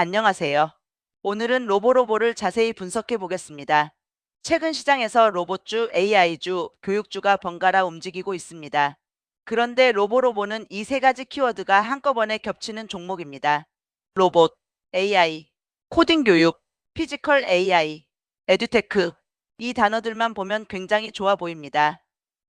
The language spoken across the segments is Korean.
안녕하세요. 오늘은 로보로보를 자세히 분석해 보겠습니다. 최근 시장에서 로봇주, AI주, 교육주가 번갈아 움직이고 있습니다. 그런데 로보로보는 이 세 가지 키워드가 한꺼번에 겹치는 종목입니다. 로봇, AI, 코딩 교육, 피지컬 AI, 에듀테크. 이 단어들만 보면 굉장히 좋아 보입니다.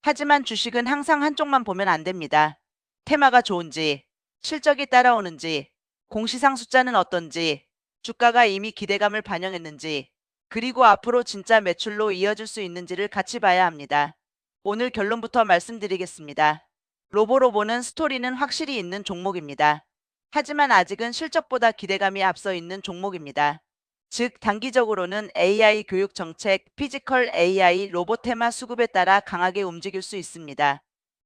하지만 주식은 항상 한쪽만 보면 안 됩니다. 테마가 좋은지, 실적이 따라오는지, 공시상 숫자는 어떤지, 주가가 이미 기대감을 반영했는지, 그리고 앞으로 진짜 매출로 이어질 수 있는지를 같이 봐야 합니다. 오늘 결론부터 말씀드리겠습니다. 로보로보는 스토리는 확실히 있는 종목입니다. 하지만 아직은 실적보다 기대감이 앞서 있는 종목입니다. 즉, 단기적으로는 AI 교육 정책, 피지컬 AI 로봇 테마 수급에 따라 강하게 움직일 수 있습니다.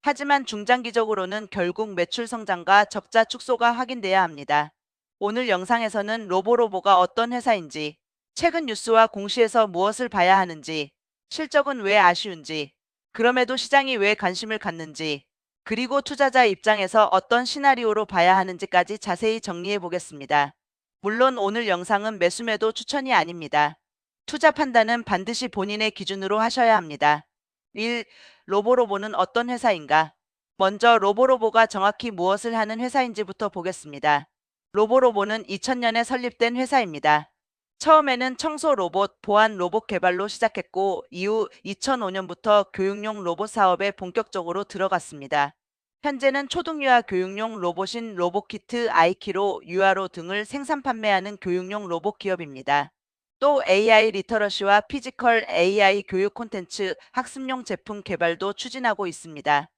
하지만 중장기적으로는 결국 매출 성장과 적자 축소가 확인돼야 합니다. 오늘 영상에서는 로보로보가 어떤 회사인지, 최근 뉴스와 공시에서 무엇을 봐야 하는지, 실적은 왜 아쉬운지, 그럼에도 시장이 왜 관심을 갖는지, 그리고 투자자 입장에서 어떤 시나리오로 봐야 하는지까지 자세히 정리해 보겠습니다. 물론 오늘 영상은 매수매도 추천이 아닙니다. 투자 판단은 반드시 본인의 기준으로 하셔야 합니다. 1. 로보로보는 어떤 회사인가? 먼저 로보로보가 정확히 무엇을 하는 회사인지부터 보겠습니다. 로보로보는 2000년에 설립된 회사입니다. 처음에는 청소 로봇, 보안 로봇 개발로 시작했고 이후 2005년부터 교육용 로봇 사업에 본격적으로 들어갔습니다. 현재는 초등유아 교육용 로봇인 로봇키트, 아이키로, 유아로 등을 생산 판매하는 교육용 로봇 기업입니다. 또 AI 리터러시와 피지컬 AI 교육 콘텐츠, 학습용 제품 개발도 추진하고 있습니다.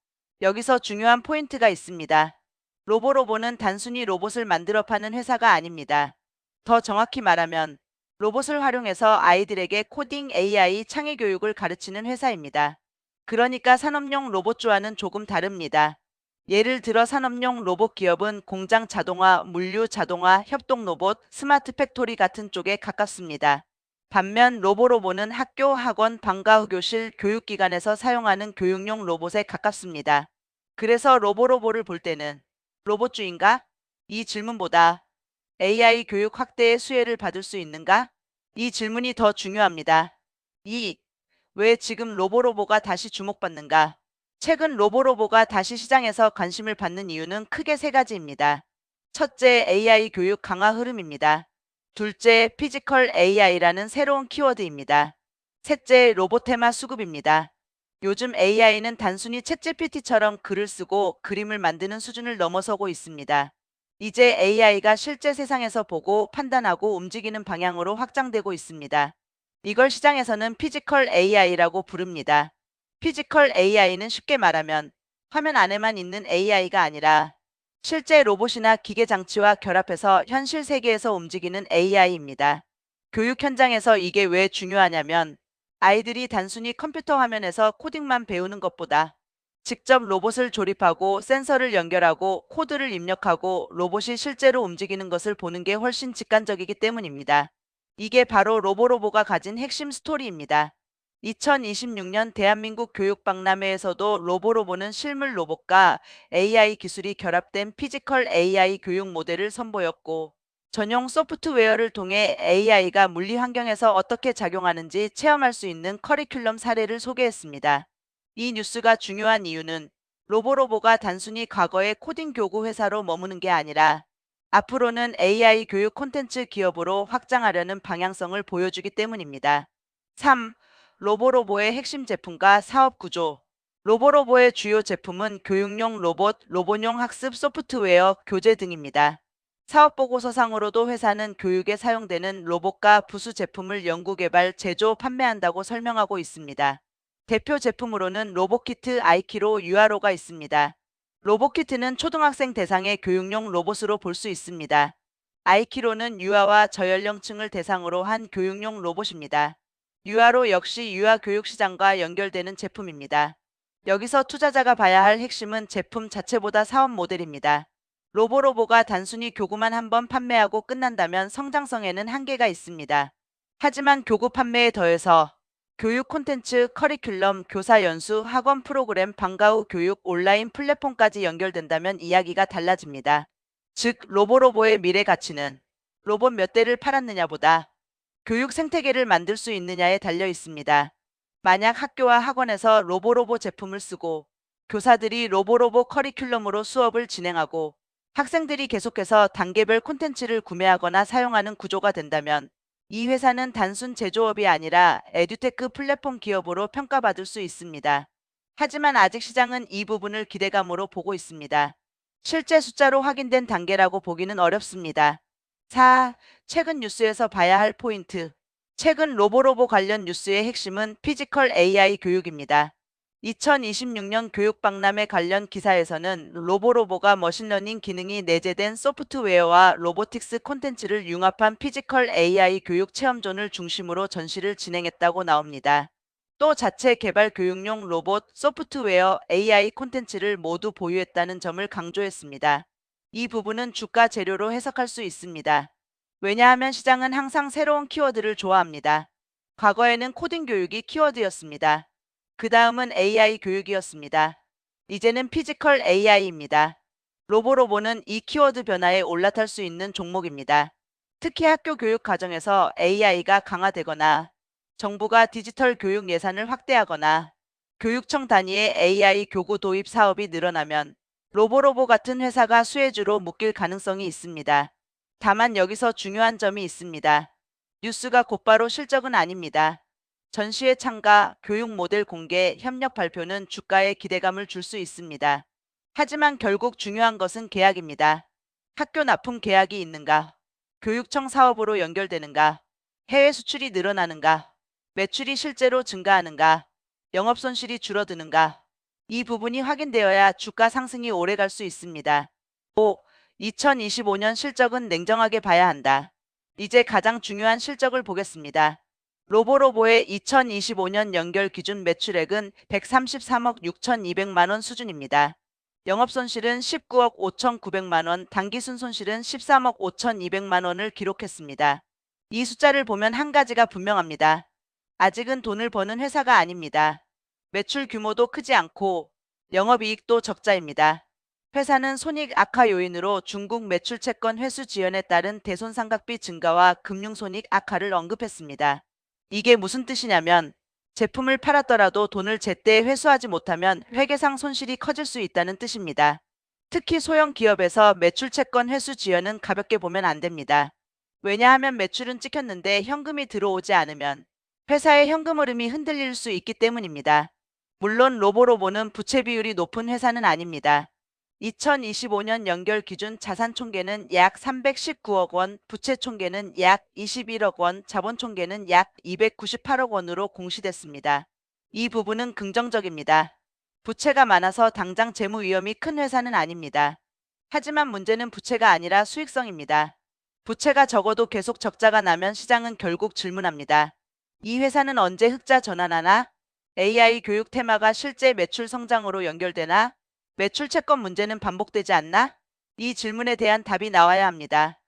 여기서 중요한 포인트가 있습니다. 로보로보는 단순히 로봇을 만들어 파는 회사가 아닙니다. 더 정확히 말하면 로봇을 활용해서 아이들에게 코딩 AI 창의 교육을 가르치는 회사입니다. 그러니까 산업용 로봇주와는 조금 다릅니다. 예를 들어 산업용 로봇 기업은 공장 자동화, 물류 자동화, 협동 로봇, 스마트 팩토리 같은 쪽에 가깝습니다. 반면 로보로보는 학교, 학원, 방과 교실, 교육기관에서 사용하는 교육용 로봇에 가깝습니다. 그래서 로보로보를 볼 때는 로봇주인가? 이 질문보다 AI 교육 확대의 수혜를 받을 수 있는가? 이 질문이 더 중요합니다. 2. 왜 지금 로보로보가 다시 주목받는가? 최근 로보로보가 다시 시장에서 관심을 받는 이유는 크게 세 가지입니다. 첫째, AI 교육 강화 흐름입니다. 둘째, 피지컬 AI라는 새로운 키워드입니다. 셋째, 로봇 테마 수급입니다. 요즘 AI는 단순히 챗GPT처럼 글을 쓰고 그림을 만드는 수준을 넘어서고 있습니다. 이제 AI가 실제 세상에서 보고 판단하고 움직이는 방향으로 확장되고 있습니다. 이걸 시장에서는 피지컬 AI라고 부릅니다. 피지컬 AI는 쉽게 말하면 화면 안에만 있는 AI가 아니라 실제 로봇이나 기계 장치와 결합해서 현실 세계에서 움직이는 AI입니다. 교육 현장에서 이게 왜 중요하냐면 아이들이 단순히 컴퓨터 화면에서 코딩만 배우는 것보다 직접 로봇을 조립하고 센서를 연결하고 코드를 입력하고 로봇이 실제로 움직이는 것을 보는 게 훨씬 직관적이기 때문입니다. 이게 바로 로보로보가 가진 핵심 스토리입니다. 2026년 대한민국 교육박람회에서도 로보로보는 실물 로봇과 AI 기술이 결합된 피지컬 AI 교육 모델을 선보였고 전용 소프트웨어를 통해 AI가 물리 환경에서 어떻게 작용하는지 체험할 수 있는 커리큘럼 사례를 소개했습니다. 이 뉴스가 중요한 이유는 로보로보가 단순히 과거의 코딩 교구 회사로 머무는 게 아니라 앞으로는 AI 교육 콘텐츠 기업으로 확장하려는 방향성을 보여주기 때문입니다. 3. 로보로보의 핵심 제품과 사업 구조. 로보로보의 주요 제품은 교육용 로봇, 로봇용 학습 소프트웨어, 교재 등입니다. 사업보고서상으로도 회사는 교육에 사용되는 로봇과 부수 제품을 연구개발, 제조, 판매한다고 설명하고 있습니다. 대표 제품으로는 로봇키트 아이키로 유아로가 있습니다. 로봇키트는 초등학생 대상의 교육용 로봇으로 볼 수 있습니다. 아이키로는 유아와 저연령층을 대상으로 한 교육용 로봇입니다. 유아로 역시 유아 교육 시장과 연결되는 제품입니다. 여기서 투자자가 봐야 할 핵심은 제품 자체보다 사업 모델입니다. 로보로보가 단순히 교구만 한번 판매하고 끝난다면 성장성에는 한계가 있습니다. 하지만 교구 판매에 더해서 교육 콘텐츠, 커리큘럼, 교사 연수, 학원 프로그램, 방과 후 교육, 온라인 플랫폼까지 연결된다면 이야기가 달라집니다. 즉, 로보로보의 미래 가치는 로봇 몇 대를 팔았느냐보다 교육 생태계를 만들 수 있느냐에 달려 있습니다. 만약 학교와 학원에서 로보로보 제품을 쓰고 교사들이 로보로보 커리큘럼으로 수업을 진행하고 학생들이 계속해서 단계별 콘텐츠를 구매하거나 사용하는 구조가 된다면 이 회사는 단순 제조업이 아니라 에듀테크 플랫폼 기업으로 평가받을 수 있습니다. 하지만 아직 시장은 이 부분을 기대감으로 보고 있습니다. 실제 숫자로 확인된 단계라고 보기는 어렵습니다. 4. 최근 뉴스에서 봐야 할 포인트. 최근 로보로보 관련 뉴스의 핵심은 피지컬 AI 교육입니다. 2026년 교육박람회 관련 기사에서는 로보로보가 머신러닝 기능이 내재된 소프트웨어와 로보틱스 콘텐츠를 융합한 피지컬 AI 교육 체험존을 중심으로 전시를 진행했다고 나옵니다. 또 자체 개발 교육용 로봇, 소프트웨어, AI 콘텐츠를 모두 보유했다는 점을 강조했습니다. 이 부분은 주가 재료로 해석할 수 있습니다. 왜냐하면 시장은 항상 새로운 키워드를 좋아합니다. 과거에는 코딩 교육이 키워드였습니다. 그 다음은 AI 교육이었습니다. 이제는 피지컬 AI입니다. 로보로보는 이 키워드 변화에 올라탈 수 있는 종목입니다. 특히 학교 교육 과정에서 AI가 강화되거나 정부가 디지털 교육 예산을 확대하거나 교육청 단위의 AI 교구 도입 사업이 늘어나면 로보로보 같은 회사가 수혜주로 묶일 가능성이 있습니다. 다만 여기서 중요한 점이 있습니다. 뉴스가 곧바로 실적은 아닙니다. 전시회 참가, 교육 모델 공개, 협력 발표는 주가에 기대감을 줄 수 있습니다. 하지만 결국 중요한 것은 계약입니다. 학교 납품 계약이 있는가? 교육청 사업으로 연결되는가? 해외 수출이 늘어나는가? 매출이 실제로 증가하는가? 영업 손실이 줄어드는가? 이 부분이 확인되어야 주가 상승이 오래 갈 수 있습니다. 5. 2025년 실적은 냉정하게 봐야 한다. 이제 가장 중요한 실적을 보겠습니다. 로보로보의 2025년 연결 기준 매출액은 133억 6,200만 원 수준입니다. 영업손실은 19억 5,900만 원, 당기순 손실은 13억 5,200만 원을 기록했습니다. 이 숫자를 보면 한 가지가 분명합니다. 아직은 돈을 버는 회사가 아닙니다. 매출 규모도 크지 않고 영업이익도 적자입니다. 회사는 손익 악화 요인으로 중국 매출 채권 회수 지연에 따른 대손상각비 증가와 금융손익 악화를 언급했습니다. 이게 무슨 뜻이냐면 제품을 팔았더라도 돈을 제때 회수하지 못하면 회계상 손실이 커질 수 있다는 뜻입니다. 특히 소형 기업에서 매출 채권 회수 지연은 가볍게 보면 안 됩니다. 왜냐하면 매출은 찍혔는데 현금이 들어오지 않으면 회사의 현금 흐름이 흔들릴 수 있기 때문입니다. 물론 로보로보는 부채 비율이 높은 회사는 아닙니다. 2025년 연결 기준 자산 총계는 약 319억 원, 부채 총계는 약 21억 원, 자본 총계는 약 298억 원으로 공시됐습니다. 이 부분은 긍정적입니다. 부채가 많아서 당장 재무 위험이 큰 회사는 아닙니다. 하지만 문제는 부채가 아니라 수익성입니다. 부채가 적어도 계속 적자가 나면 시장은 결국 질문합니다. 이 회사는 언제 흑자 전환하나? AI 교육 테마가 실제 매출 성장으로 연결되나? 매출 채권 문제는 반복되지 않나? 이 질문에 대한 답이 나와야 합니다.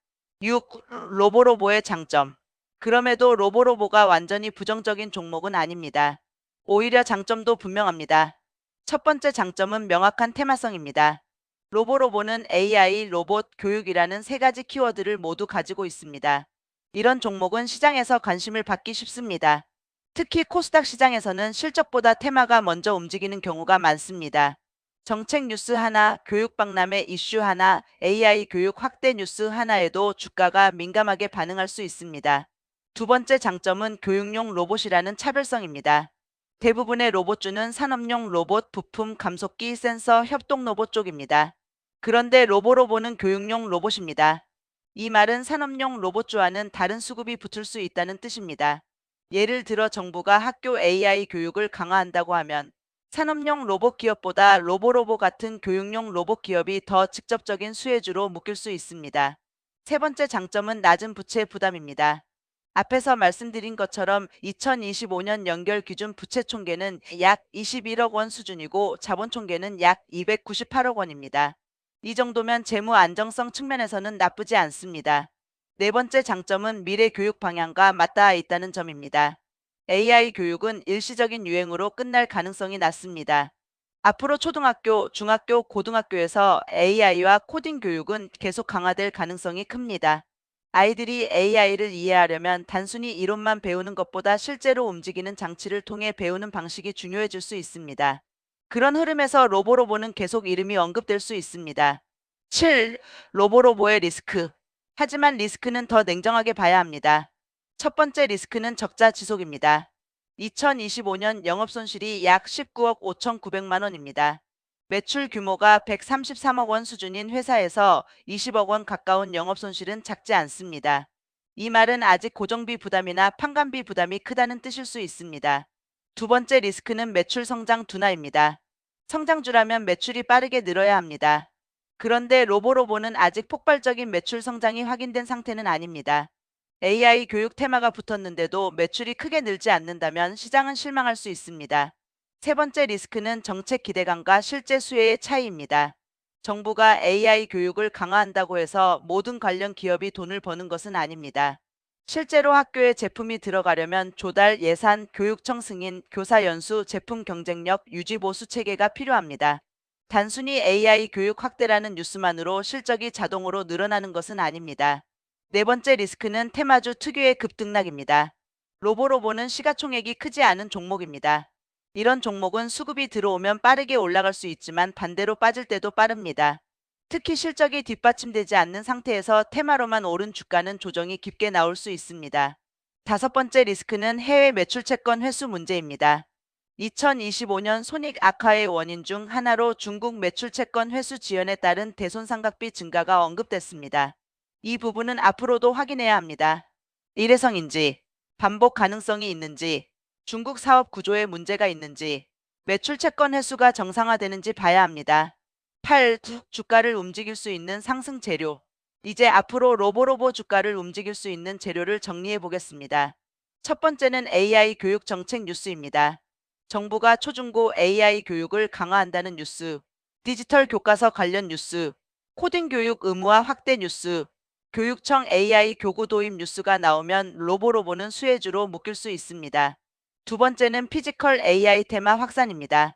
6. 로보로보의 장점. 그럼에도 로보로보가 완전히 부정적인 종목은 아닙니다. 오히려 장점도 분명합니다. 첫 번째 장점은 명확한 테마성입니다. 로보로보는 AI, 로봇, 교육이라는 세 가지 키워드를 모두 가지고 있습니다. 이런 종목은 시장에서 관심을 받기 쉽습니다. 특히 코스닥 시장에서는 실적보다 테마가 먼저 움직이는 경우가 많습니다. 정책 뉴스 하나, 교육 박람회 이슈 하나, AI 교육 확대 뉴스 하나에도 주가가 민감하게 반응할 수 있습니다. 두 번째 장점은 교육용 로봇이라는 차별성입니다. 대부분의 로봇주는 산업용 로봇, 부품, 감속기, 센서, 협동 로봇 쪽입니다. 그런데 로보로보는 교육용 로봇입니다. 이 말은 산업용 로봇주와는 다른 수급이 붙을 수 있다는 뜻입니다. 예를 들어 정부가 학교 AI 교육을 강화한다고 하면 산업용 로봇 기업보다 로보로보 같은 교육용 로봇 기업이 더 직접적인 수혜주로 묶일 수 있습니다. 세 번째 장점은 낮은 부채 부담입니다. 앞에서 말씀드린 것처럼 2025년 연결 기준 부채 총계는 약 21억 원 수준이고 자본 총계는 약 298억 원입니다. 이 정도면 재무 안정성 측면에서는 나쁘지 않습니다. 네 번째 장점은 미래 교육 방향과 맞닿아 있다는 점입니다. AI 교육은 일시적인 유행으로 끝날 가능성이 낮습니다. 앞으로 초등학교, 중학교, 고등학교에서 AI와 코딩 교육은 계속 강화될 가능성이 큽니다. 아이들이 AI를 이해하려면 단순히 이론만 배우는 것보다 실제로 움직이는 장치를 통해 배우는 방식이 중요해질 수 있습니다. 그런 흐름에서 로보로보는 계속 이름이 언급될 수 있습니다. 7. 로보로보의 리스크. 하지만 리스크는 더 냉정하게 봐야 합니다. 첫 번째 리스크는 적자 지속입니다. 2025년 영업손실이 약 19억 5,900만 원입니다. 매출 규모가 133억 원 수준인 회사에서 20억 원 가까운 영업손실은 작지 않습니다. 이 말은 아직 고정비 부담이나 판관비 부담이 크다는 뜻일 수 있습니다. 두 번째 리스크는 매출 성장 둔화입니다. 성장주라면 매출이 빠르게 늘어야 합니다. 그런데 로보로보는 아직 폭발적인 매출 성장이 확인된 상태는 아닙니다. AI 교육 테마가 붙었는데도 매출이 크게 늘지 않는다면 시장은 실망할 수 있습니다. 세 번째 리스크는 정책 기대감과 실제 수혜의 차이입니다. 정부가 AI 교육을 강화한다고 해서 모든 관련 기업이 돈을 버는 것은 아닙니다. 실제로 학교에 제품이 들어가려면 조달, 예산, 교육청 승인, 교사 연수, 제품 경쟁력, 유지 보수 체계가 필요합니다. 단순히 AI 교육 확대라는 뉴스만으로 실적이 자동으로 늘어나는 것은 아닙니다. 네 번째 리스크는 테마주 특유의 급등락입니다. 로보로보는 시가총액이 크지 않은 종목입니다. 이런 종목은 수급이 들어오면 빠르게 올라갈 수 있지만 반대로 빠질 때도 빠릅니다. 특히 실적이 뒷받침되지 않는 상태에서 테마로만 오른 주가는 조정이 깊게 나올 수 있습니다. 다섯 번째 리스크는 해외 매출 채권 회수 문제입니다. 2025년 손익 악화의 원인 중 하나로 중국 매출 채권 회수 지연에 따른 대손상각비 증가가 언급됐습니다. 이 부분은 앞으로도 확인해야 합니다. 일회성인지, 반복 가능성이 있는지, 중국 사업 구조에 문제가 있는지, 매출 채권 횟수가 정상화되는지 봐야 합니다. 8. 주가를 움직일 수 있는 상승 재료. 이제 앞으로 로보로보 주가를 움직일 수 있는 재료를 정리해 보겠습니다. 첫 번째는 AI 교육 정책 뉴스입니다. 정부가 초중고 AI 교육을 강화한다는 뉴스, 디지털 교과서 관련 뉴스, 코딩 교육 의무화 확대 뉴스, 교육청 AI 교구 도입 뉴스가 나오면 로보로보는 수혜주로 묶일 수 있습니다. 두 번째는 피지컬 AI 테마 확산입니다.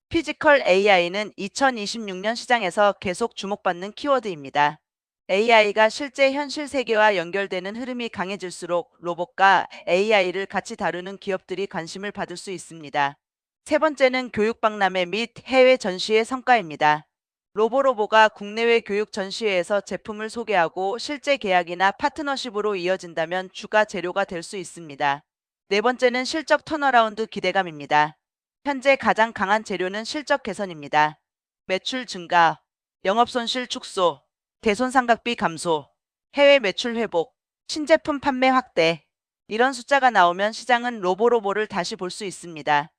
피지컬 AI는 2026년 시장에서 계속 주목받는 키워드입니다. AI가 실제 현실 세계와 연결되는 흐름이 강해질수록 로봇과 AI를 같이 다루는 기업들이 관심을 받을 수 있습니다. 세 번째는 교육 박람회 및 해외 전시의 성과입니다. 로보로보가 국내외 교육 전시회에서 제품을 소개하고 실제 계약이나 파트너십으로 이어진다면 주가 재료가 될 수 있습니다. 네 번째는 실적 턴어라운드 기대감입니다. 현재 가장 강한 재료는 실적 개선입니다. 매출 증가, 영업손실 축소, 대손상각비 감소, 해외 매출 회복, 신제품 판매 확대. 이런 숫자가 나오면 시장은 로보로보를 다시 볼 수 있습니다.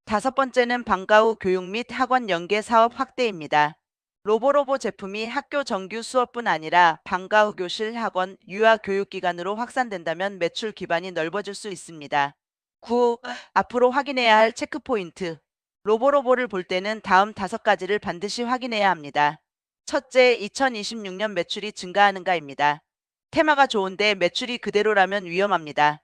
다섯 번째는 방과 후 교육 및 학원 연계 사업 확대입니다. 로보로보 제품이 학교 정규 수업뿐 아니라 방과 후 교실, 학원, 유아 교육기관으로 확산된다면 매출 기반이 넓어질 수 있습니다. 9. 앞으로 확인해야 할 체크포인트. 로보로보를 볼 때는 다음 다섯 가지를 반드시 확인해야 합니다. 첫째, 2026년 매출이 증가하는가입니다. 테마가 좋은데 매출이 그대로라면 위험합니다.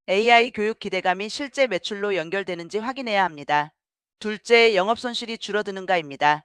AI 교육 기대감이 실제 매출로 연결되는지 확인해야 합니다. 둘째, 영업손실이 줄어드는가입니다.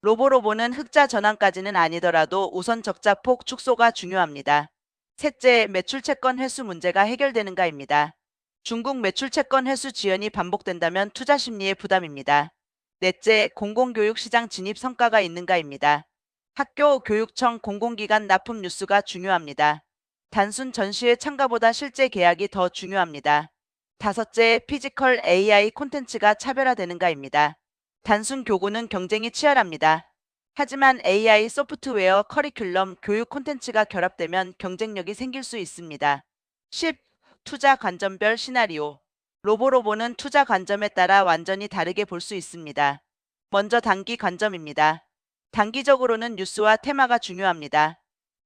로보로보는 흑자 전환까지는 아니더라도 우선 적자폭 축소가 중요합니다. 셋째, 매출 채권 회수 문제가 해결되는가입니다. 중국 매출 채권 회수 지연이 반복된다면 투자 심리의 부담입니다. 넷째, 공공교육 시장 진입 성과가 있는가입니다. 학교, 교육청, 공공기관 납품 뉴스가 중요합니다. 단순 전시회 참가보다 실제 계약이 더 중요합니다. 다섯째, 피지컬 AI 콘텐츠가 차별화되는가입니다. 단순 교구는 경쟁이 치열합니다. 하지만 AI 소프트웨어, 커리큘럼, 교육 콘텐츠가 결합되면 경쟁력이 생길 수 있습니다. 10. 투자 관점별 시나리오. 로보로보는 투자 관점에 따라 완전히 다르게 볼 수 있습니다. 먼저 단기 관점입니다. 단기적으로는 뉴스와 테마가 중요합니다.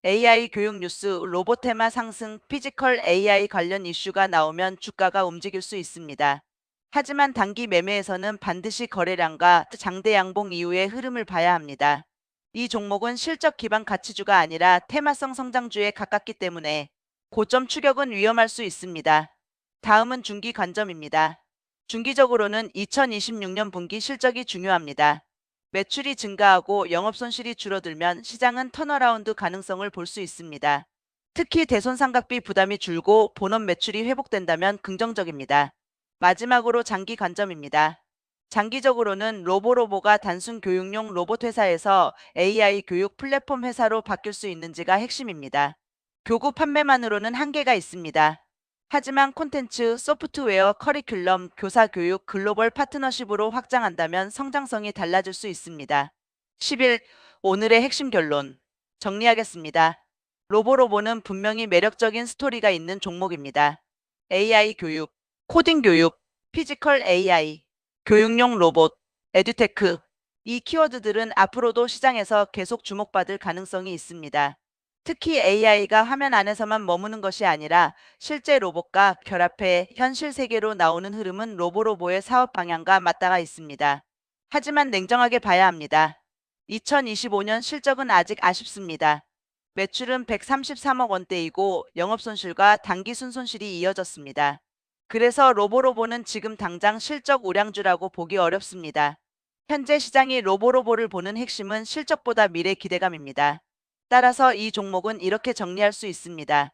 AI 교육 뉴스, 로봇 테마 상승, 피지컬 AI 관련 이슈가 나오면 주가가 움직일 수 있습니다. 하지만 단기 매매에서는 반드시 거래량과 장대 양봉 이후의 흐름을 봐야 합니다. 이 종목은 실적 기반 가치주가 아니라 테마성 성장주에 가깝기 때문에 고점 추격은 위험할 수 있습니다. 다음은 중기 관점입니다. 중기적으로는 2026년 분기 실적이 중요합니다. 매출이 증가하고 영업손실이 줄어들면 시장은 턴어라운드 가능성을 볼 수 있습니다. 특히 대손상각비 부담이 줄고 본업 매출이 회복된다면 긍정적입니다. 마지막으로 장기 관점입니다. 장기적으로는 로보로보가 단순 교육용 로봇 회사에서 AI 교육 플랫폼 회사로 바뀔 수 있는지가 핵심입니다. 교구 판매만으로는 한계가 있습니다. 하지만 콘텐츠, 소프트웨어, 커리큘럼, 교사 교육, 글로벌 파트너십으로 확장한다면 성장성이 달라질 수 있습니다. 10일 오늘의 핵심 결론 정리하겠습니다. 로보로보는 분명히 매력적인 스토리가 있는 종목입니다. AI 교육, 코딩 교육, 피지컬 AI, 교육용 로봇, 에듀테크. 이 키워드들은 앞으로도 시장에서 계속 주목받을 가능성이 있습니다. 특히 AI가 화면 안에서만 머무는 것이 아니라 실제 로봇과 결합해 현실 세계로 나오는 흐름은 로보로보의 사업 방향과 맞닿아 있습니다. 하지만 냉정하게 봐야 합니다. 2025년 실적은 아직 아쉽습니다. 매출은 133억 원대이고 영업손실과 단기 순손실이 이어졌습니다. 그래서 로보로보는 지금 당장 실적 우량주라고 보기 어렵습니다. 현재 시장이 로보로보를 보는 핵심은 실적보다 미래 기대감입니다. 따라서 이 종목은 이렇게 정리할 수 있습니다.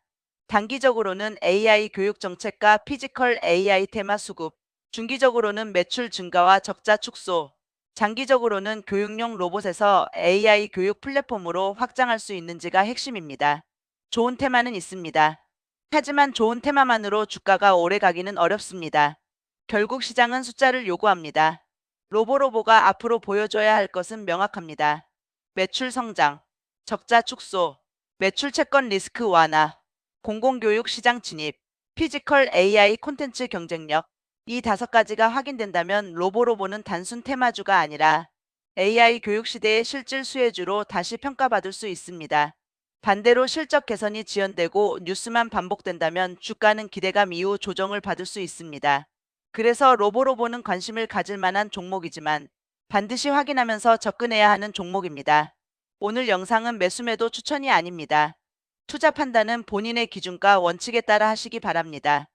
단기적으로는 AI 교육 정책과 피지컬 AI 테마 수급, 중기적으로는 매출 증가와 적자 축소, 장기적으로는 교육용 로봇에서 AI 교육 플랫폼으로 확장할 수 있는지가 핵심입니다. 좋은 테마는 있습니다. 하지만 좋은 테마만으로 주가가 오래 가기는 어렵습니다. 결국 시장은 숫자를 요구합니다. 로보로보가 앞으로 보여줘야 할 것은 명확합니다. 매출 성장, 적자 축소, 매출 채권 리스크 완화, 공공교육 시장 진입, 피지컬 AI 콘텐츠 경쟁력, 이 5가지가 확인된다면 로보로보는 단순 테마주가 아니라 AI 교육 시대의 실질 수혜주로 다시 평가받을 수 있습니다. 반대로 실적 개선이 지연되고 뉴스만 반복된다면 주가는 기대감 이후 조정을 받을 수 있습니다. 그래서 로보로보는 관심을 가질 만한 종목이지만 반드시 확인하면서 접근해야 하는 종목입니다. 오늘 영상은 매수매도 추천이 아닙니다. 투자 판단은 본인의 기준과 원칙에 따라 하시기 바랍니다.